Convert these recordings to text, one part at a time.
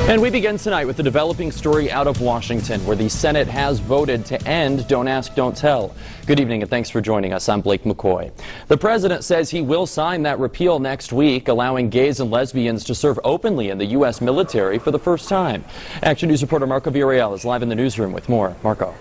And we begin tonight with a developing story out of Washington, where the Senate has voted to end Don't Ask, Don't Tell. Good evening and thanks for joining us. I'm Blake McCoy. The president says he will sign that repeal next week, allowing gays and lesbians to serve openly in the U.S. military for the first time. Action News reporter Marco Villarreal is live in the newsroom with more. Marco.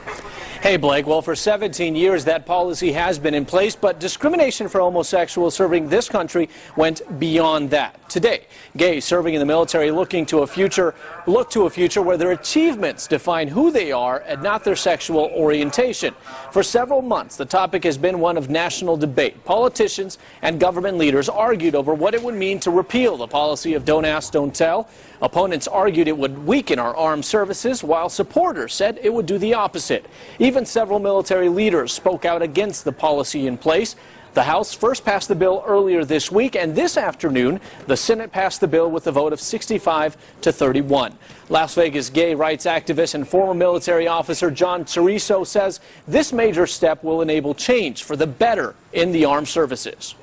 Hey, Blake. Well, for 17 years, that policy has been in place, but discrimination for homosexuals serving this country went beyond that. Today, gays serving in the military look to a future where their achievements define who they are and not their sexual orientation. For several months, the topic has been one of national debate. Politicians and government leaders argued over what it would mean to repeal the policy of Don't Ask, Don't Tell. Opponents argued it would weaken our armed services, while supporters said it would do the opposite. Even several military leaders spoke out against the policy in place. The House first passed the bill earlier this week, and this afternoon, the Senate passed the bill with a vote of 65 to 31. Las Vegas gay rights activist and former military officer John Cereso says this major step will enable change for the better in the armed services.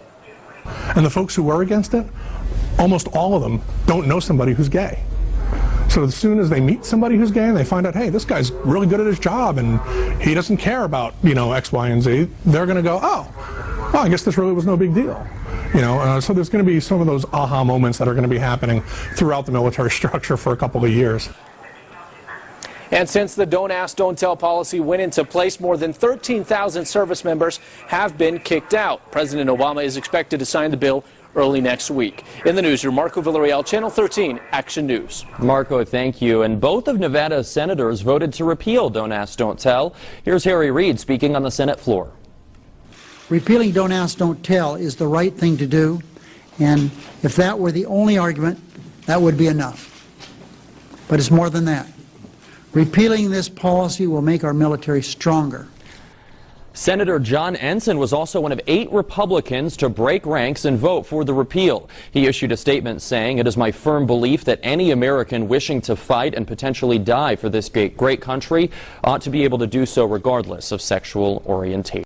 And the folks who were against it, almost all of them don't know somebody who's gay. So as soon as they meet somebody who's gay and they find out, hey, this guy's really good at his job and he doesn't care about, X, Y, and Z, they're going to go, oh, well, I guess this really was no big deal. So there's going to be some of those aha moments that are going to be happening throughout the military structure for a couple of years. And since the Don't Ask, Don't Tell policy went into place, more than 13,000 service members have been kicked out. President Obama is expected to sign the bill early next week. In the newsroom, Marco Villarreal, Channel 13, Action News. Marco, thank you. And both of Nevada's senators voted to repeal Don't Ask, Don't Tell. Here's Harry Reid speaking on the Senate floor. Repealing Don't Ask, Don't Tell is the right thing to do, and if that were the only argument, that would be enough. But it's more than that. Repealing this policy will make our military stronger. Senator John Ensign was also one of 8 Republicans to break ranks and vote for the repeal. He issued a statement saying, "It is my firm belief that any American wishing to fight and potentially die for this great country ought to be able to do so regardless of sexual orientation."